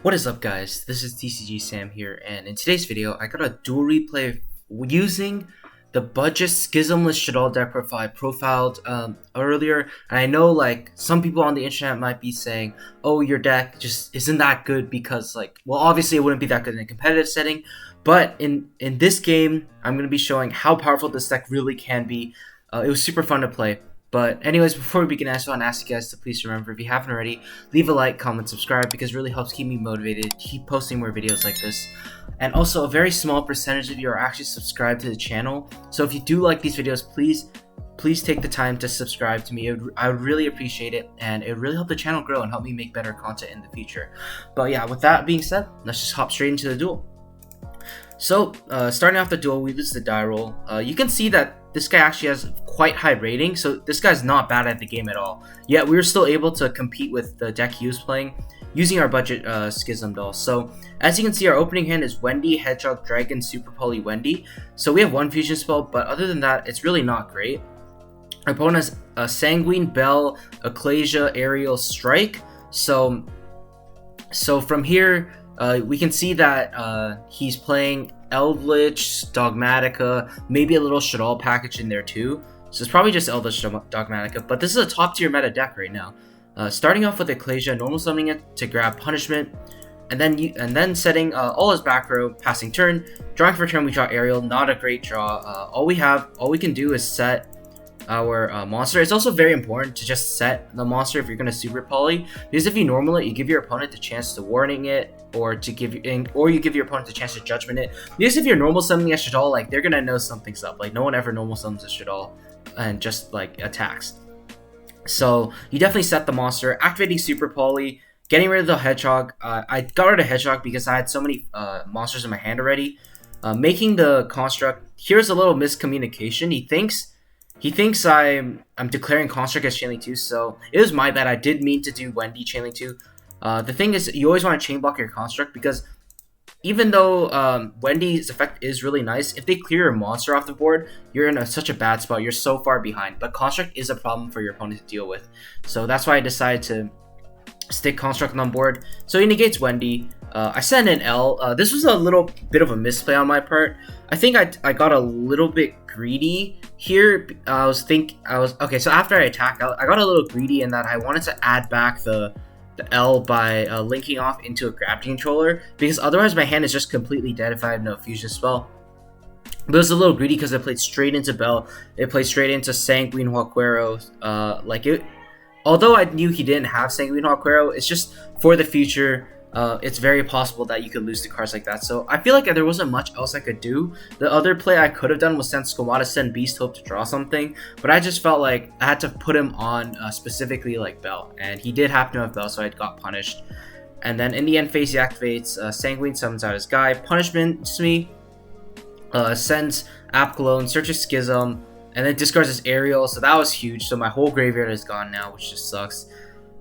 What is up, guys? This is Tcg Sam here, and in today's video I got a duel replay using the budget Schismless shaddoll deck profile I profiled earlier. And I know like some people on the internet might be saying, oh, your deck just isn't that good because well, obviously it wouldn't be that good in a competitive setting, but in this game I'm going to be showing how powerful this deck really can be. It was super fun to play. But anyways, before we begin, I just want to ask you guys to please remember, if you haven't already, leave a like, comment, subscribe, because it really helps keep me motivated to keep posting more videos like this. And also, a very small percentage of you are actually subscribed to the channel. So if you do like these videos, please take the time to subscribe to me. I would really appreciate it, and it would really help the channel grow and help me make better content in the future. But yeah, with that being said, let's just hop straight into the duel. So, starting off the duel, we lose the die roll. You can see that this guy actually has quite high rating, so this guy's not bad at the game at all. Yet, we were still able to compete with the deck he was playing using our budget Schism doll. So, as you can see, our opening hand is Wendy, Hedgehog, Dragon, Super Poly, Wendy. So, we have one fusion spell, but other than that, it's really not great. Our opponent has a Sanguine, Bell, Ecclesia, Aerial, Strike. So from here, we can see that he's playing Eldritch, Dogmatica, maybe a little Shaddolls package in there too. So it's probably just Eldritch Dogmatica, but this is a top tier meta deck right now. Starting off with Ecclesia, normal summoning it to grab punishment, and then setting all his back row, passing turn, drawing for turn. We draw Aerial, not a great draw. All we can do is set our monster. It's also very important to just set the monster if you're going to super poly, because if you normal it, you give your opponent the chance to warning it, or you give your opponent the chance to judgment it. Because if you're normal summoning a shaddoll, like they're gonna know something's up. Like no one ever normal summons a shaddoll and just like attacks. So you definitely set the monster, activating super poly, getting rid of the hedgehog. I got rid of hedgehog because I had so many monsters in my hand already. Making the construct. Here's a little miscommunication. He thinks I'm declaring Construct as Chainlink 2, so it was my bad. I did mean to do Wendy Chainlink 2. The thing is, you always want to chain block your Construct, because even though Wendy's effect is really nice, if they clear your monster off the board, you're in such a bad spot. You're so far behind. But Construct is a problem for your opponent to deal with. So that's why I decided to stick Construct on board. So he negates Wendy. I sent an L. This was a little bit of a misplay on my part. I think I got a little bit greedy here. Okay. So after I attack, I got a little greedy in that I wanted to add back the L by linking off into a gravity controller, because otherwise my hand is just completely dead if I have no fusion spell. But it was a little greedy because it played straight into Bell. It played straight into Sanguine Huaquero. Although I knew he didn't have Sanguine Huaquero, it's just for the future. It's very possible that you could lose to cards like that. So I feel like there wasn't much else I could do. The other play I could have done was send Squamata, send Beast Hope to draw something, but I just felt like I had to put him on specifically like Bell, and he did happen to have Bell, so I got punished. And then in the end phase, he activates Sanguine, summons out his guy, punishments me, sends App Cologne, searches Schism, and then discards his Aerial. So that was huge. So my whole graveyard is gone now, which just sucks.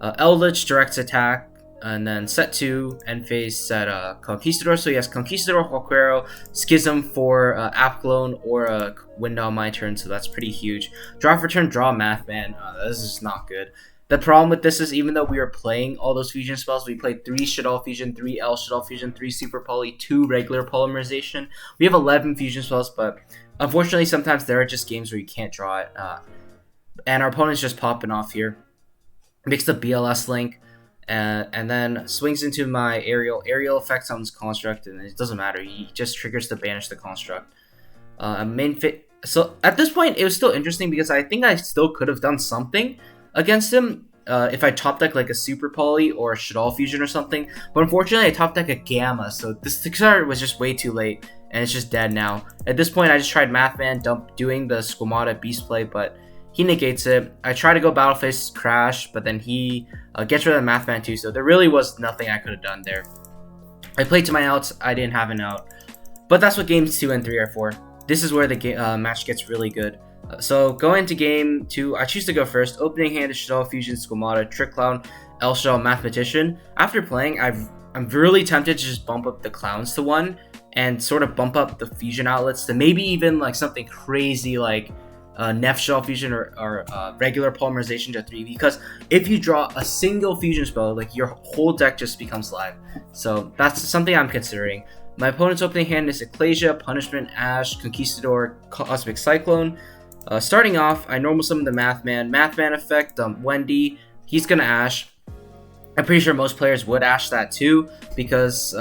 Eldritch directs attack. And then set 2, end phase, set Conquistador. So he has Conquistador, Huaquero, Schism for App Clone, or a Window on my turn. So that's pretty huge. Draw for turn, draw Math Man. This is not good. The problem with this is, even though we were playing all those fusion spells, we played 3 Shaddolls fusion, 3 L Shaddolls fusion, 3 super poly, 2 regular polymerization. We have 11 fusion spells, but unfortunately sometimes there are just games where you can't draw it. And our opponent's just popping off here. Makes the BLS link. And then swings into my Aerial. Aerial effects on this construct, and it doesn't matter. He just triggers to banish the construct. So at this point, it was still interesting because I think I still could have done something against him if I top deck like a Super Poly or a Shaddolls Fusion or something. But unfortunately, I top deck a Gamma, so this card was just way too late, and it's just dead now. At this point, I just tried Mathman, doing the Squamata Beast play, but he negates it. I try to go Battle Face Crash, but then he gets rid of the Mathman too, so there really was nothing I could have done there. I played to my outs. I didn't have an out. But that's what games 2 and 3 are for. This is where the match gets really good. So going into game 2, I choose to go first. Opening hand is Shaddolls Fusion, Squamata, Trick Clown, El Shaddolls, Mathematician. After playing, I'm really tempted to just bump up the clowns to 1 and sort of bump up the fusion outlets to maybe even like something crazy like Nef Shell Fusion or regular Polymerization to 3, because if you draw a single fusion spell, like your whole deck just becomes live. So that's something I'm considering. My opponent's opening hand is Ecclesia, Punishment, Ash, Conquistador, Cosmic Cyclone. Starting off, I normal summon the Mathman. Mathman effect, Wendy, he's gonna Ash. I'm pretty sure most players would Ash that too, because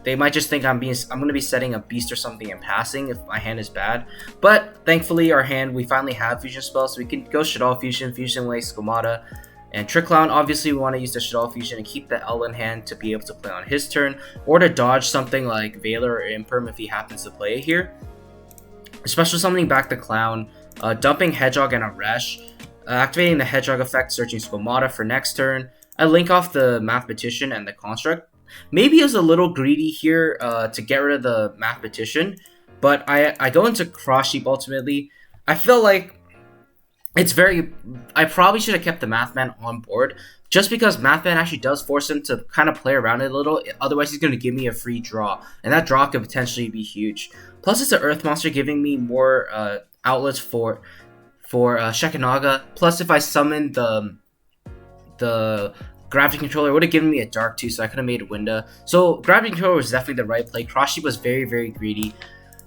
they might just think I'm going to be setting a beast or something and passing if my hand is bad. But thankfully, our hand, we finally have fusion spells, so we can go Shaddoll Fusion, Fusion Lake, Skomata, and Trick Clown. Obviously, we want to use the Shaddoll Fusion and keep the L in hand to be able to play on his turn, or to dodge something like Veiler or Imperm if he happens to play it here. Special summoning back the Clown, dumping Hedgehog and a Resh, activating the Hedgehog effect, searching Skomata for next turn. I link off the Mathematician and the Construct. Maybe it was a little greedy here to get rid of the Mathematician, but I go into Cross Sheep ultimately. I feel like I probably should have kept the Mathman on board, just because Mathman actually does force him to kind of play around it a little. Otherwise, he's going to give me a free draw, and that draw could potentially be huge. Plus, it's an Earth monster giving me more outlets for Shekinaga. Plus, if I summon the Gravity Controller, would have given me a Dark too, so I could have made a window. So Gravity Controller was definitely the right play. Cross Sheep was very, very greedy.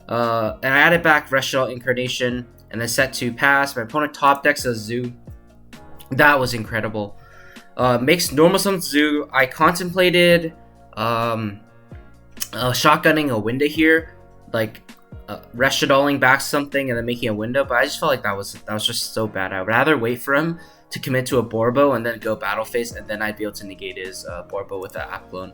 And I added back Reshal Incarnation, and then set to pass. My opponent top decks a Zoo. That was incredible. Makes normal summon Zoo. I contemplated shotgunning a window here, like Reshadolling back something and then making a window, but I just felt like that was just so bad. I would rather wait for him to commit to a Borbo and then go battle phase, and then I'd be able to negate his Borbo with that app clone.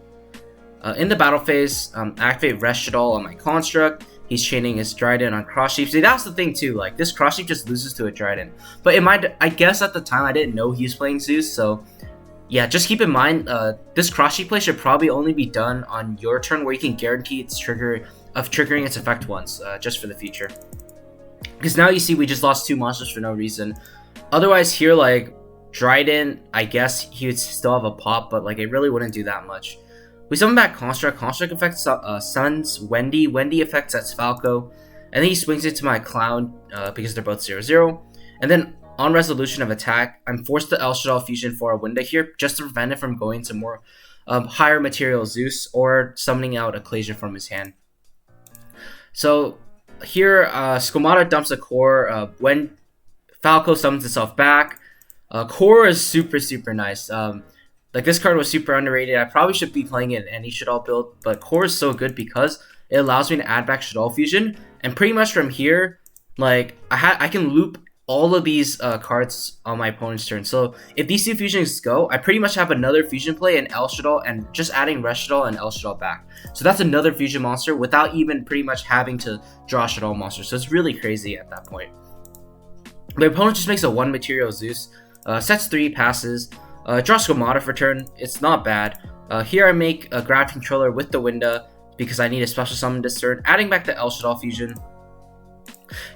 In the battle phase, activate Reshadol on my Construct. He's chaining his Dryden on Cross Sheep. See, that's the thing too, like this Cross Sheep just loses to a Dryden. But I guess at the time I didn't know he was playing Zeus, so yeah, just keep in mind, this Cross Sheep play should probably only be done on your turn, where you can guarantee its triggering its effect once, just for the future. Because now you see we just lost 2 monsters for no reason. Otherwise here, like, Dryden, I guess he would still have a pop, but like it really wouldn't do that much. We summon back Construct. Construct affects summons Wendy. Wendy affects that's Falco. And then he swings it to my Clown, because they're both 0/0. And then on resolution of attack, I'm forced to El Shaddoll Fusion for a window here, just to prevent it from going to more higher material Zeus, or summoning out Ecclesia from his hand. So here, Skomata dumps a core. When Falco summons itself back, core is super, super nice. Like, this card was super underrated. I probably should be playing it in any Shaddoll build, but core is so good because it allows me to add back Shaddoll Fusion, and pretty much from here, like, I can loop all of these cards on my opponent's turn. So if these 2 fusions go, I pretty much have another fusion play in El Shaddoll, and just adding Reshadol and El Shaddoll back. So that's another fusion monster without even pretty much having to draw Shaddoll monster. So it's really crazy at that point. My opponent just makes a 1 material Zeus, sets 3, passes, draws Skomata for turn. It's not bad. Here I make a Gravity Controller with the window because I need a special summon this turn, adding back the El Shaddoll Fusion.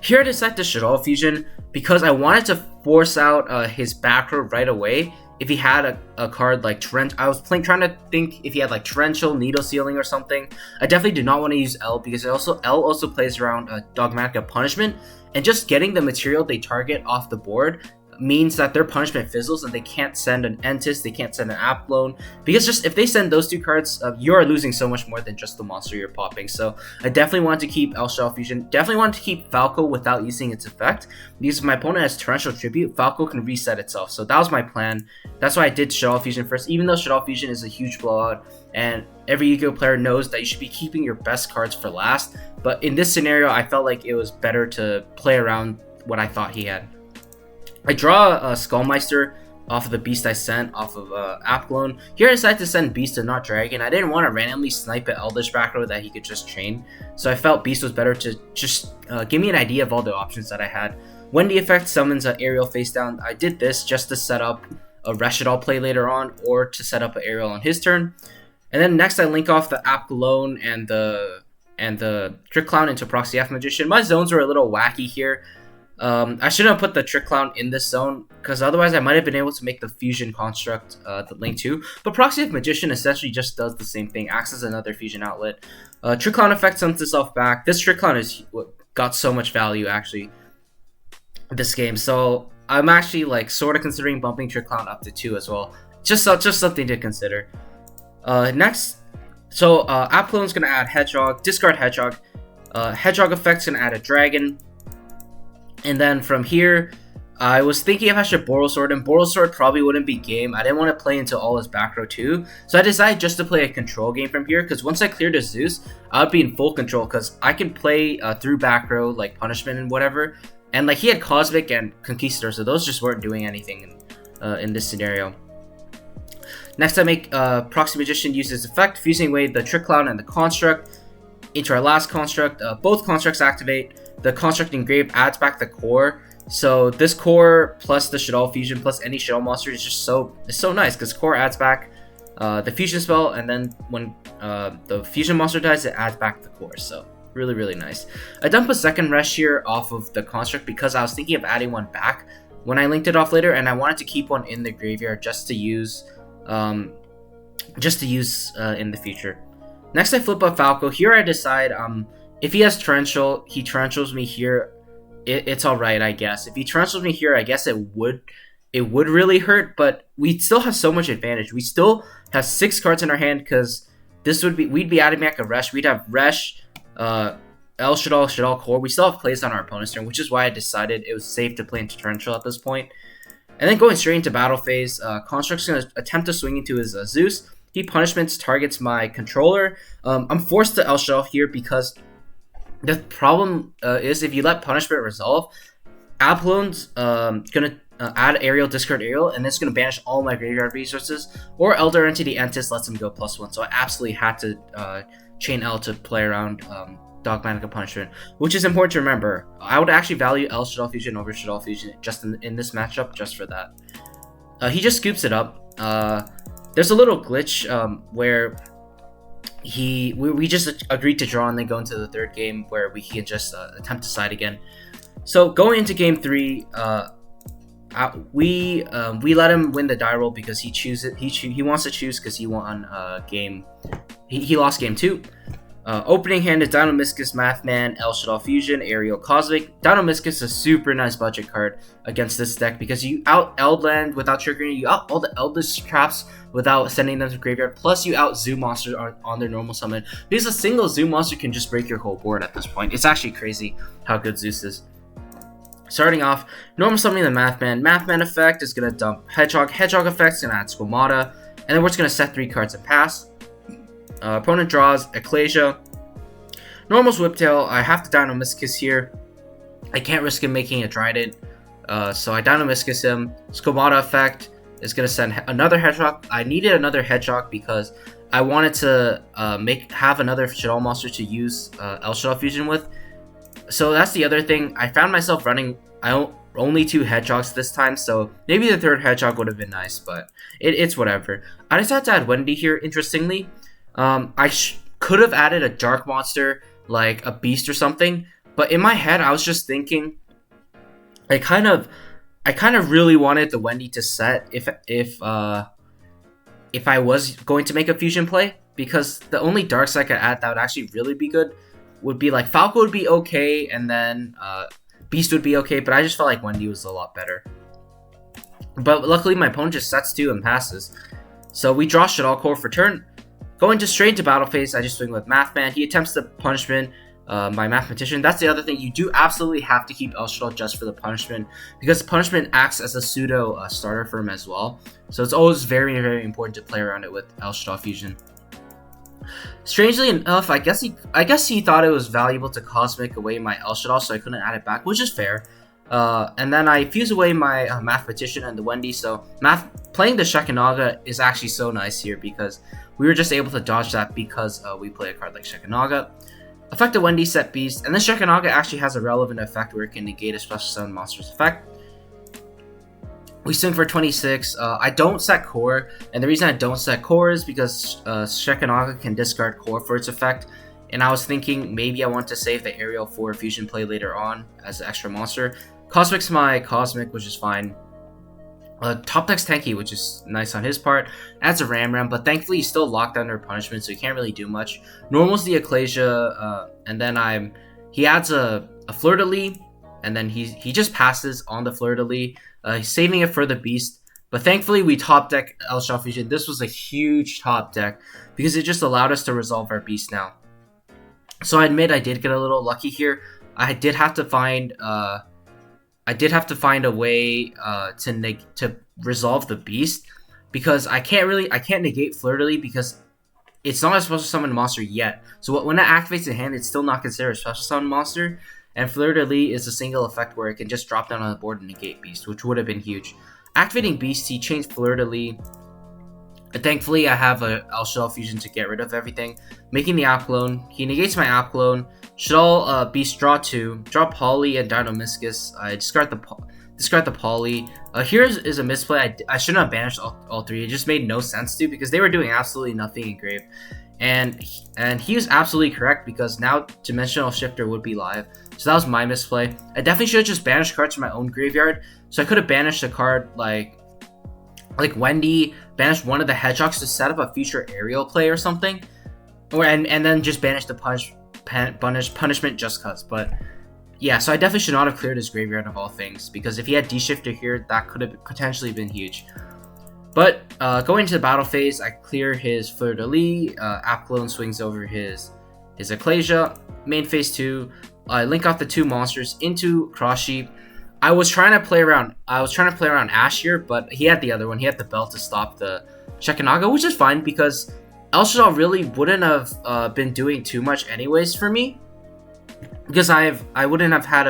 Here I decide to Shaddoll Fusion because I wanted to force out his back row right away. If he had a card like Torrent, I was trying to think if he had like Torrential, Needle Sealing, or something. I definitely do not want to use L because L also plays around Dogmatic Punishment, and just getting the material they target off the board means that their punishment fizzles and they can't send an Entis, they can't send an App Clone, because just if they send those 2 cards, you are losing so much more than just the monster you're popping. So I definitely wanted to keep El Shaddoll Fusion, definitely wanted to keep Falco without using its effect, because if my opponent has Torrential Tribute, Falco can reset itself. So that was my plan. That's why I did Shaddoll Fusion first, even though Shaddoll Fusion is a huge blowout, and every Yugioh player knows that you should be keeping your best cards for last. But in this scenario, I felt like it was better to play around what I thought he had. I draw a Skullmeister off of the Beast I sent off of App Clone. Here I decided to send Beast and not Dragon. I didn't want to randomly snipe an Eldritch back row that he could just chain, so I felt Beast was better to just give me an idea of all the options that I had. When the effect summons an Aerial face down, I did this just to set up a Reshadol play later on, or to set up an Aerial on his turn. And then next I link off the App Clone and the Trick Clown into Proxy F Magician. My zones were a little wacky here. I shouldn't have put the Trick Clown in this zone, because otherwise I might have been able to make the Fusion Construct the link too. But Proxy of Magician essentially just does the same thing, acts as another Fusion outlet. Trick Clown effect summons itself back. This Trick Clown got so much value actually. this game. So I'm actually like sort of considering bumping Trick Clown up to 2 as well. Just something to consider. Next, so Applon's gonna add Hedgehog, discard Hedgehog. Hedgehog effect's gonna add a Dragon, and then from here, I was thinking if I should Borrelsword, and Borrelsword probably wouldn't be game. I didn't want to play into all his back row too, so I decided just to play a control game from here, because once I cleared a Zeus, I would be in full control, because I can play through back row, like Punishment and whatever, and like he had Cosmic and Conquistador, so those just weren't doing anything in this scenario. Next, I make Proxy Magician use his effect, fusing away the Trick Clown and the Construct into our last Construct. Both Constructs activate. The Construct Engraved adds back the core. So this core plus the Shaddoll fusion plus any Shaddoll monster is just so nice, because core adds back the fusion spell, and then when the fusion monster dies, it adds back the core. So really nice. I dump a second Resh here off of the Construct because I was thinking of adding one back when I linked it off later, and I wanted to keep one in the graveyard just to use in the future. Next, I flip up Falco. Here I decide if he has Torrential, he Torrentials me here. It's alright, I guess. If he Torrentials me here, I guess it would really hurt, but we still have so much advantage. We still have 6 cards in our hand, because we'd be adding back a Resh. We'd have Resh, El Shaddoll, Shaddoll Core. We still have plays on our opponent's turn, which is why I decided it was safe to play into Torrential at this point. And then going straight into battle phase, Construct's going to attempt to swing into his Zeus. He Punishments targets my controller. I'm forced to El Shaddoll here because the problem is if you let Punishment resolve, Applon's going to add Aerial, discard Aerial, and it's going to banish all my graveyard resources. Or Elder Entity Entis lets him go +1. So I absolutely had to chain L to play around Dogmatic Punishment, which is important to remember. I would actually value El Shaddoll Fusion over Shaddoll Fusion just in this matchup, just for that. He just scoops it up. There's a little glitch where we just agreed to draw and then go into the third game where we can just attempt to side again. So going into game 3, we let him win the die roll because he wants to choose because he won game. He lost game 2. Opening hand is Dynamiscus, Mathman, El Shaddoll Fusion, Aerial, Cosmic. Dynamiscus is a super nice budget card against this deck because you out Eld land without triggering, you out all the Eldritch traps without sending them to graveyard, plus you out Zoo monsters on their normal summon. Because a single Zoo monster can just break your whole board at this point. It's actually crazy how good Zeus is. Starting off, normal summoning the Mathman. Mathman effect is going to dump Hedgehog. Hedgehog effect is going to add Squamata. And then we're just going to set 3 cards and pass. Opponent draws Ecclesia. Normal's Whiptail. I have to Dynamiscus here. I can't risk him making a Trident. So I Dynamiscus him. Squamata effect is going to send another Hedgehog. I needed another Hedgehog because I wanted to have another Shaddoll monster to use El Shaddoll Fusion with. So that's the other thing. I found myself running only 2 Hedgehogs this time, so maybe the 3rd Hedgehog would have been nice, but it's whatever. I decided to add Wendy here, interestingly. I could have added a dark monster, like a beast or something, but in my head, I was just thinking, I kind of really wanted the Wendy to set if I was going to make a fusion play, because the only darks I could add that would actually really be good would be like Falco would be okay, and then Beast would be okay, but I just felt like Wendy was a lot better. But luckily my opponent just sets 2 and passes. So we draw Shaddoll Core for turn. Going straight into battle phase, I just swing with Mathman. He attempts the Punishment, my Mathematician. That's the other thing. You do absolutely have to keep El Shaddoll just for the Punishment, because Punishment acts as a pseudo starter for him as well. So it's always very important to play around it with El Shaddoll Fusion. Strangely enough, I guess he thought it was valuable to Cosmic away my El Shaddoll, so I couldn't add it back, which is fair. And then I fuse away my Mathematician and the Wendy, so playing the Shekinaga is actually so nice here because we were just able to dodge that because we play a card like Shekinaga. Effect the Wendy, set Beast, and then Shekinaga actually has a relevant effect where it can negate a special summon monster's effect. We swing for 26. I don't set Core, and the reason I don't set Core is because Shekinaga can discard Core for its effect, and I was thinking maybe I want to save the Aerial for fusion play later on as an extra monster. Cosmic's my Cosmic, which is fine. Top deck's Tanky, which is nice on his part. Adds a Ram, but thankfully he's still locked under punishment, so he can't really do much. Normal's the Ecclesia, and then he adds a Fleur-de-Lis, and then he just passes on the fleur-de-lis, saving it for the beast. But thankfully, we top deck El Shaddoll Fusion. This was a huge top deck because it just allowed us to resolve our beast now. So I admit I did get a little lucky here. I did have to find a way to resolve the beast, because I can't negate fleur-de-lis because it's not a special summon monster yet. So when it activates in hand, it's still not considered a special summon monster. And fleur-de-lis is a single effect where it can just drop down on the board and negate beast, which would have been huge. Activating beast, he changed fleur-de-lis. Thankfully, I have a El Shaddoll Fusion to get rid of everything. Making the app clone. He negates my app clone. Shaddoll beast, draw 2. Draw Poly and Dino-Miscus. I discard the Poly. Here is a misplay. I shouldn't have banished all 3. It just made no sense to, because they were doing absolutely nothing in grave. And he was absolutely correct, because now Dimensional Shifter would be live. So that was my misplay. I definitely should have just banished cards from my own graveyard. So I could have banished a card like Wendy, banished one of the hedgehogs to set up a future aerial play or something, and then just banish the punishment just cause. But yeah, so I definitely should not have cleared his graveyard of all things, because if he had D-Shifter here, that could have potentially been huge. But going into the battle phase, I clear his fleur-de-lis, app clone swings over his Ecclesia. Main phase 2, I link off the 2 monsters into Cross Sheep. I was trying to play around Ash here, but he had the other one. He had the belt to stop the Shekinaga, which is fine, because El Shaddoll really wouldn't have been doing too much anyways for me, because I wouldn't have had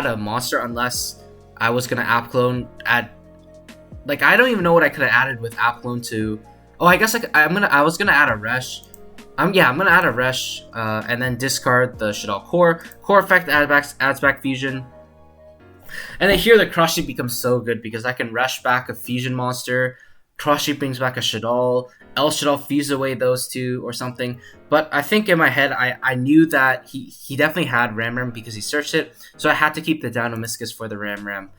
a monster unless I was gonna app clone at, like, I don't even know what I could have added with app clone to. Oh, I guess I was gonna add a Resh. I'm gonna add a Resh and then discard the Shaddoll core. Core effect adds back fusion. And then here the Cross Sheep becomes so good, because I can Resh back a fusion monster. Cross Sheep brings back a Shaddol. El Shaddoll fuse away those 2 or something. But I think in my head, I knew that he definitely had Ram because he searched it. So I had to keep the Dino-Miscus for the Ram.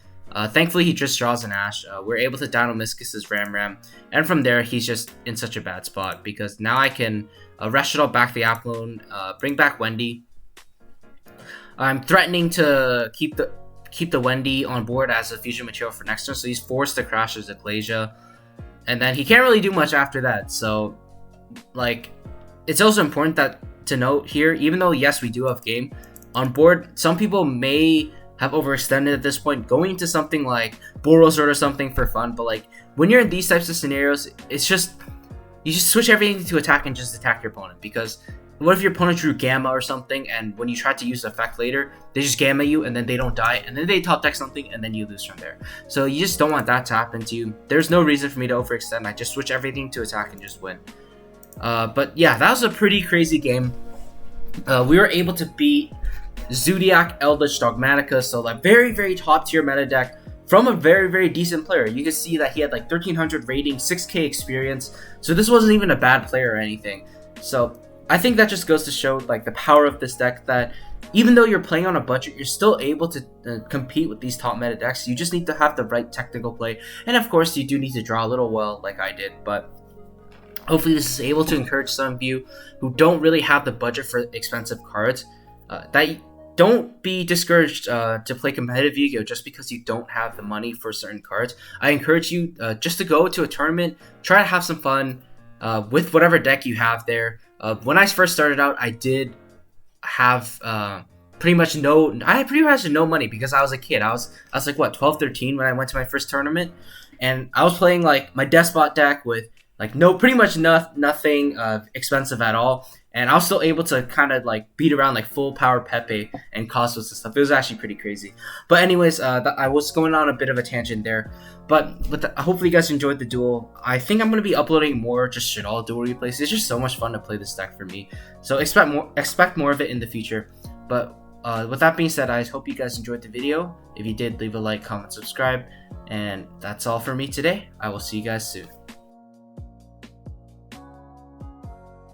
Thankfully, he just draws an Ash. We're able to Dino-Miscus his Ram. And from there, he's just in such a bad spot, because now I can Resh Shaddoll back the app clone, bring back Wendy. I'm threatening to keep the Wendy on board as a fusion material for next turn, so he's forced to crash his Ecclesia. And then he can't really do much after that. So, like, it's also important to note here, even though, yes, we do have game on board, some people may have overextended at this point, going into something like Boros or something for fun. But, like, when you're in these types of scenarios, it's just, you just switch everything to attack and just attack your opponent. Because what if your opponent drew Gamma or something, and when you try to use the effect later, they just Gamma you, and then they don't die, and then they top deck something, and then you lose from there. So you just don't want that to happen to you. There's no reason for me to overextend. I just switch everything to attack and just win. But yeah, that was a pretty crazy game. We were able to beat Zodiac, Eldritch, Dogmatica, so like very, very top tier meta deck from a very, very decent player. You can see that he had like 1300 rating, 6k experience, so this wasn't even a bad player or anything. So I think that just goes to show like the power of this deck, that even though you're playing on a budget, you're still able to compete with these top meta decks. You just need to have the right technical play, and of course you do need to draw a little well like I did. But hopefully this is able to encourage some of you who don't really have the budget for expensive cards, that don't be discouraged to play competitive Yu-Gi-Oh! Just because you don't have the money for certain cards. I encourage you just to go to a tournament, try to have some fun with whatever deck you have there. When I first started out, I did have pretty much no money, because I was a kid. I was like, what, 12, 13 when I went to my first tournament, and I was playing like my Despot deck with like pretty much nothing expensive at all, and I was still able to kind of like beat around like full power Pepe and Cosmos and stuff. It was actually pretty crazy. But anyways, I was going on a bit of a tangent there. But hopefully you guys enjoyed the duel. I think I'm going to be uploading more just Shaddolls duel replays. It's just so much fun to play this deck for me. So expect more of it in the future. But with that being said, I hope you guys enjoyed the video. If you did, leave a like, comment, subscribe. And that's all for me today. I will see you guys soon.